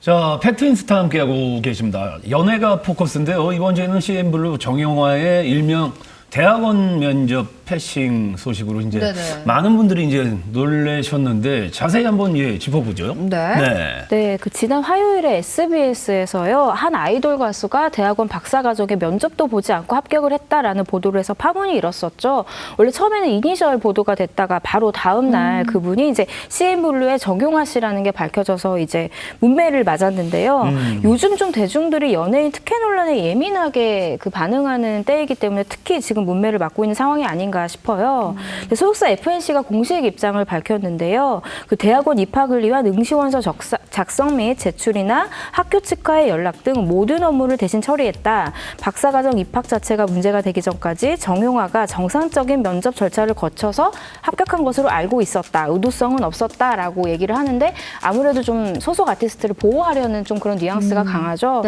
자, 팩트인스타 함께하고 계십니다. 연애가 포커스인데요. 이번 주에는 CN블루 정영화의 일명 대학원 면접 패싱 소식으로 이제 네네. 많은 분들이 이제 놀라셨는데 자세히 한번 짚어보죠. 네, 그 지난 화요일에 SBS에서요 한 아이돌 가수가 대학원 박사과정에 면접도 보지 않고 합격을 했다라는 보도를 해서 파문이 일었었죠. 원래 처음에는 이니셜 보도가 됐다가 바로 다음 날 그분이 이제 CN블루의 정용화 씨라는 게 밝혀져서 이제 문매를 맞았는데요. 요즘 좀 대중들이 연예인 특혜 논란에 예민하게 그 반응하는 때이기 때문에 특히 지금 문매를 맞고 있는 상황이 아닌가 싶어요. 소속사 FNC가 공식 입장을 밝혔는데요. 그 대학원 입학을 위한 응시원서 작성 및 제출이나 학교 측과의 연락 등 모든 업무를 대신 처리했다. 박사과정 입학 자체가 문제가 되기 전까지 정용화가 정상적인 면접 절차를 거쳐서 합격한 것으로 알고 있었다. 의도성은 없었다라고 얘기를 하는데 아무래도 좀 소속 아티스트를 보호하려는 좀 그런 뉘앙스가 강하죠.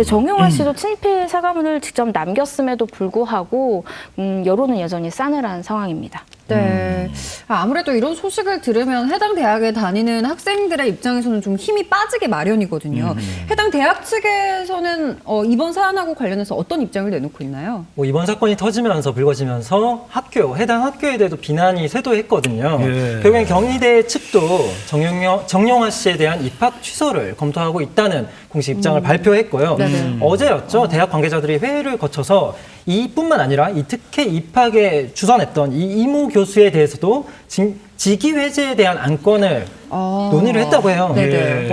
정용화 씨도 친필 사과문을 직접 남겼음에도 불구하고 여론은 여전히 싸늘한 상황입니다. 네. 아무래도 이런 소식을 들으면 해당 대학에 다니는 학생들의 입장에서는 좀 힘이 빠지게 마련이거든요. 해당 대학 측에서는 이번 사안하고 관련해서 어떤 입장을 내놓고 있나요? 이번 사건이 터지면서 불거지면서 해당 학교에 대해서 비난이 쇄도했거든요. 결국엔 경희대 측도 정용화 씨에 대한 입학 취소를 검토하고 있다는 공식 입장을 발표했고요. 어제였죠. 대학 관계자들이 회의를 거쳐서 이뿐만 아니라 이 특혜 입학에 주선했던 이 이모 교수에 대해서도 직위 해제에 대한 안건을 논의를 했다고 해요.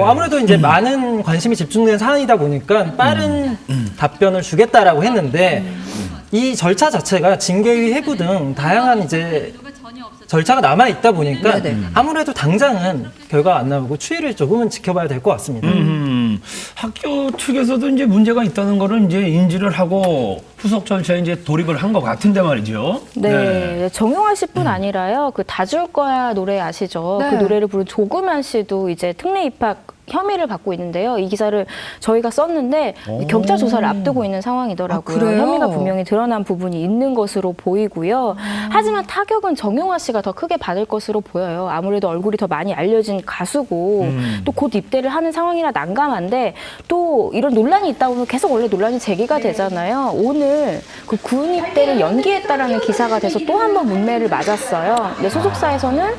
아무래도 이제 많은 관심이 집중된 사안이다 보니까 빠른 답변을 주겠다라고 했는데 이 절차 자체가 징계위 해부 등 다양한 이제 절차가 남아 있다 보니까 아무래도 당장은 결과가 안 나오고 추이를 조금은 지켜봐야 될 것 같습니다. 학교 측에서도 이제 문제가 있다는 거를 이제 인지를 하고 후속 절차에 이제 돌입을 한 것 같은데 말이죠. 네. 정용화 씨뿐 아니라요. 그 다 줄 거야 노래 아시죠? 그 노래를 부른 조금만 씨도 이제 특례 입학 혐의를 받고 있는데요. 이 기사를 저희가 썼는데 경찰 조사를 앞두고 있는 상황이더라고요. 혐의가 분명히 드러난 부분이 있는 것으로 보이고요. 하지만 타격은 정용화 씨가 더 크게 받을 것으로 보여요. 아무래도 얼굴이 더 많이 알려진 가수고 또 곧 입대를 하는 상황이라 난감한데 또 이런 논란이 있다 보면 계속 원래 논란이 제기가 되잖아요. 오늘 그 군 입대를 연기했다라는 기사가 돼서 또 한 번 문매를 맞았어요. 근데 소속사에서는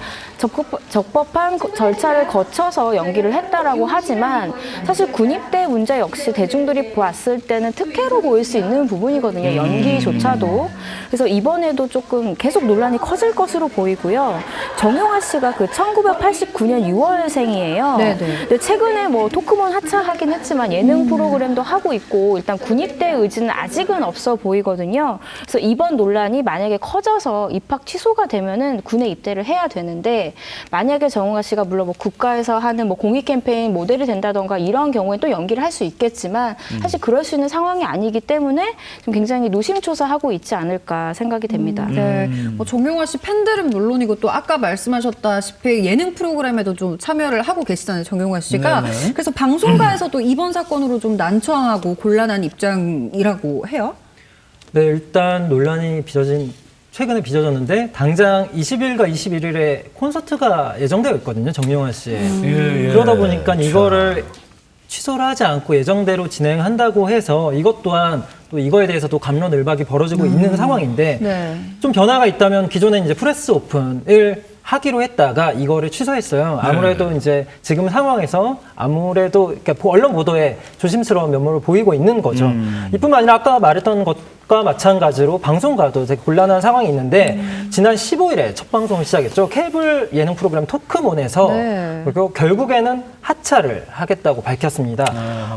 적법한 절차를 거쳐서 연기를 했다라고 하지만 사실 군입대 문제 역시 대중들이 보았을 때는 특혜로 보일 수 있는 부분이거든요. 연기조차도. 그래서 이번에도 조금 계속 논란이 커질 것으로 보이고요. 정용화 씨가 그 1989년 6월생이에요. 근데 최근에 뭐 토크몬 하차하긴 했지만 예능 프로그램도 하고 있고 일단 군입대 의지는 아직은 없어 보이거든요. 그래서 이번 논란이 만약에 커져서 입학 취소가 되면은 군에 입대를 해야 되는데 만약에 정용화 씨가 물론 뭐 국가에서 하는 뭐 공익 캠페인 모델이 된다던가 이런 경우에 또 연기를 할 수 있겠지만 사실 그럴 수 있는 상황이 아니기 때문에 좀 굉장히 노심초사하고 있지 않을까 생각이 됩니다. 정용화 씨 팬들은 물론이고 또 아까 말씀하셨다시피 예능 프로그램에도 좀 참여를 하고 계시잖아요. 정용화 씨가. 그래서 방송가에서도 이번 사건으로 좀 난처하고 곤란한 입장이라고 해요? 네, 일단 논란이 최근에 빚어졌는데 당장 20일과 21일에 콘서트가 예정되어 있거든요. 정용화 씨의. 그러다 보니까 이거를 취소를 하지 않고 예정대로 진행한다고 해서 이것 또한 또 이거에 대해서도 갑론을박이 벌어지고 있는 상황인데 좀 변화가 있다면 기존에 이제 프레스 오픈을 하기로 했다가 이거를 취소했어요. 아무래도 이제 지금 상황에서 아무래도 그러니까 언론 보도에 조심스러운 면모를 보이고 있는 거죠. 이뿐만 아니라 아까 말했던 것과 마찬가지로 방송가도 되게 곤란한 상황이 있는데 지난 15일에 첫 방송을 시작했죠. 케이블 예능 프로그램 토크몬에서 그리고 결국에는 하차를 하겠다고 밝혔습니다.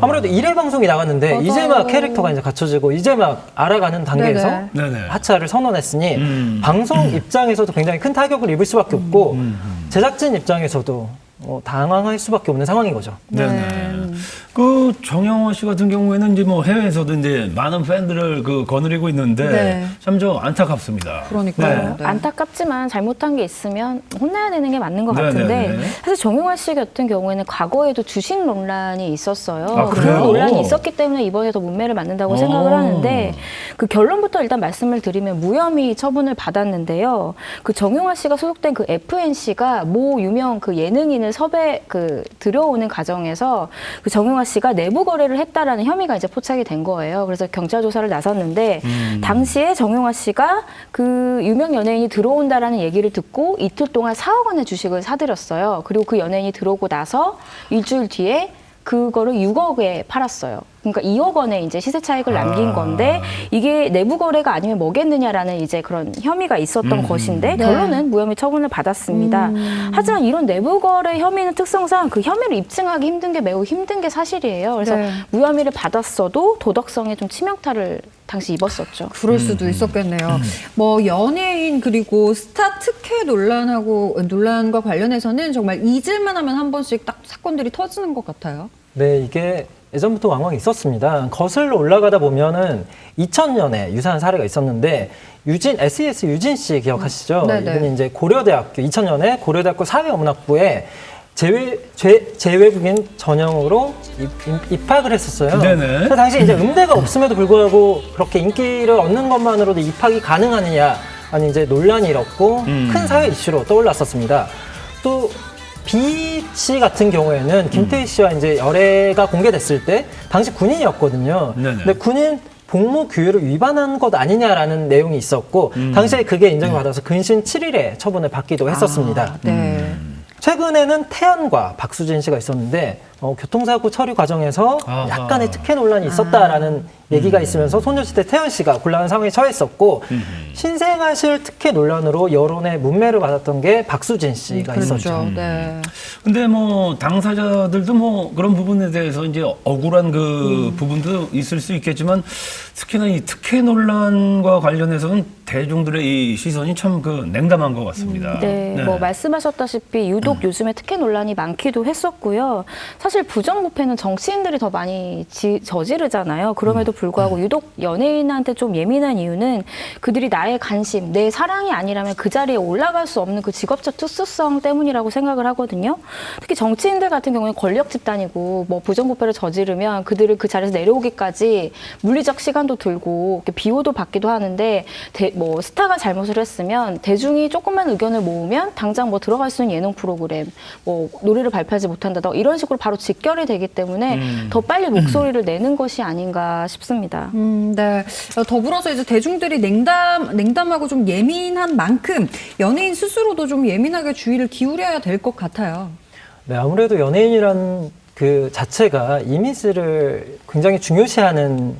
아무래도 1회 방송이 나갔는데 이제 막 캐릭터가 이제 갖춰지고 이제 막 알아가는 단계에서 하차를 선언했으니 방송 입장에서도 굉장히 큰 타격을 입을 수밖에 없고 제작진 입장에서도 당황할 수밖에 없는 상황인 거죠. 그 정영화 씨 같은 경우에는 이제 뭐 해외에서도 이제 많은 팬들을 거느리고 있는데 참 좀 안타깝습니다. 그러니까요. 안타깝지만 잘못한 게 있으면 혼나야 되는 게 맞는 것 같은데 사실 정용화 씨 같은 경우에는 과거에도 주식 논란이 있었어요. 그런 논란이 있었기 때문에 이번에 더 문매를 맞는다고 생각을 하는데 그 결론부터 일단 말씀을 드리면 무혐의 처분을 받았는데요. 그 정용화 씨가 소속된 그 FNC가 모 유명 그 예능인을 들여오는 과정에서 그 정용화 씨가 내부 거래를 했다라는 혐의가 이제 포착이 된 거예요. 그래서 경찰 조사를 나섰는데 당시에 정용화 씨가 그 유명 연예인이 들어온다라는 얘기를 듣고 이틀 동안 4억 원의 주식을 사들였어요. 그리고 그 연예인이 들어오고 나서 일주일 뒤에 그거를 6억에 팔았어요. 그러니까 2억 원의 이제 시세 차익을 남긴 건데 이게 내부 거래가 아니면 뭐겠느냐라는 이제 그런 혐의가 있었던 것인데 결론은 무혐의 처분을 받았습니다. 하지만 이런 내부 거래 혐의는 특성상 그 혐의를 입증하기 힘든 게 매우 힘든 게 사실이에요. 그래서 무혐의를 받았어도 도덕성에 좀 치명타를 당시 입었었죠. 그럴 수도 있었겠네요. 뭐 연예인 그리고 스타 특혜 논란과 관련해서는 정말 잊을만 하면 한 번씩 딱 사건들이 터지는 것 같아요. 네, 이게 예전부터 왕왕 있었습니다. 거슬러 올라가다 보면은 2000년에 유사한 사례가 있었는데 SES 유진 씨 기억하시죠? 이분이 이제 고려대학교 2000년에 고려대학교 사회어문학부에 재외국인 전형으로 입학을 했었어요. 네네. 그 당시 이제 음대가 없음에도 불구하고 그렇게 인기를 얻는 것만으로도 입학이 가능하느냐, 아니 이제 논란이 일었고 큰 사회 이슈로 떠올랐었습니다. 또 B 씨 같은 경우에는 김태희 씨와 이제 열애가 공개됐을 때 당시 군인이었거든요. 네네. 근데 군인 복무 규율을 위반한 것 아니냐라는 내용이 있었고 당시에 그게 인정받아서 근신 7일에 처분을 받기도 했었습니다. 최근에는 태연과 박수진 씨가 있었는데 교통사고 처리 과정에서 약간의 특혜 논란이 있었다라는 얘기가 있으면서 소녀시대 태연 씨가 곤란한 상황에 처했었고 신생아실 특혜 논란으로 여론의 문매를 받았던 게 박수진 씨가 있었죠. 네. 근데 뭐 당사자들도 뭐 그런 부분에 대해서 이제 억울한 그 부분도 있을 수 있겠지만 특히나 이 특혜 논란과 관련해서는 대중들의 이 시선이 참 그 냉담한 것 같습니다. 네, 뭐 말씀하셨다시피 유독 요즘에 특혜 논란이 많기도 했었고요. 사실 부정부패는 정치인들이 더 많이 저지르잖아요. 그럼에도 불구하고 유독 연예인한테 좀 예민한 이유는 그들이 나의 관심, 내 사랑이 아니라면 그 자리에 올라갈 수 없는 그 직업적 특수성 때문이라고 생각을 하거든요. 특히 정치인들 같은 경우는 권력 집단이고 뭐 부정부패를 저지르면 그들을 그 자리에서 내려오기까지 물리적 시간도 들고 비호도 받기도 하는데 뭐 스타가 잘못을 했으면 대중이 조금만 의견을 모으면 당장 뭐 들어갈 수 있는 예능 프로그램, 뭐 노래를 발표하지 못한다더 이런 식으로 바로 직결이 되기 때문에 더 빨리 목소리를 내는 것이 아닌가 싶습니다. 네. 더불어서 이제 대중들이 냉담하고 좀 예민한 만큼 연예인 스스로도 좀 예민하게 주의를 기울여야 될 것 같아요. 네, 아무래도 연예인이란 그 자체가 이미지를 굉장히 중요시하는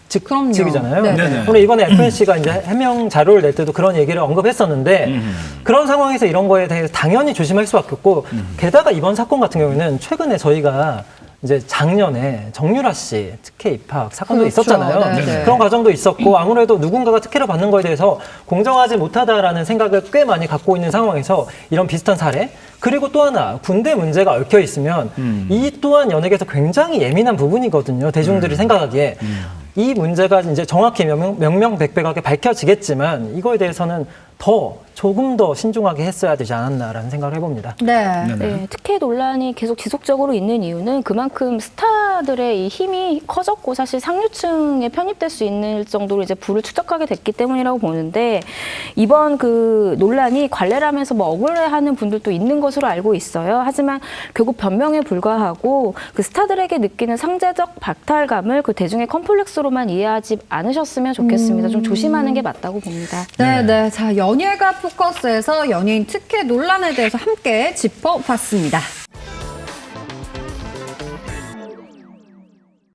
직이잖아요. 오늘 이번에 FNC가 이제 해명 자료를 낼 때도 그런 얘기를 언급했었는데 그런 상황에서 이런 거에 대해서 당연히 조심할 수밖에 없고 게다가 이번 사건 같은 경우에는 최근에 저희가 이제 작년에 정유라 씨 특혜 입학 사건도 있었잖아요. 그런 과정도 있었고 아무래도 누군가가 특혜를 받는 거에 대해서 공정하지 못하다라는 생각을 꽤 많이 갖고 있는 상황에서 이런 비슷한 사례 그리고 또 하나 군대 문제가 얽혀 있으면 이 또한 연예계에서 굉장히 예민한 부분이거든요. 대중들이 생각하기에 이 문제가 이제 정확히 명명백백하게 밝혀지겠지만 이거에 대해서는 조금 더 신중하게 했어야 되지 않았나라는 생각을 해봅니다. 네, 특혜 논란이 계속 지속적으로 있는 이유는 그만큼 스타들의 이 힘이 커졌고 사실 상류층에 편입될 수 있는 정도로 이제 부를 축적하게 됐기 때문이라고 보는데 이번 그 논란이 관례를 하면서 뭐 억울해하는 분들도 있는 것으로 알고 있어요. 하지만 결국 변명에 불과하고 그 스타들에게 느끼는 상대적 박탈감을 그 대중의 컴플렉스로만 이해하지 않으셨으면 좋겠습니다. 좀 조심하는 게 맞다고 봅니다. 네. 자, 연예가 포커스에서 연예인 특혜 논란에 대해서 함께 짚어봤습니다.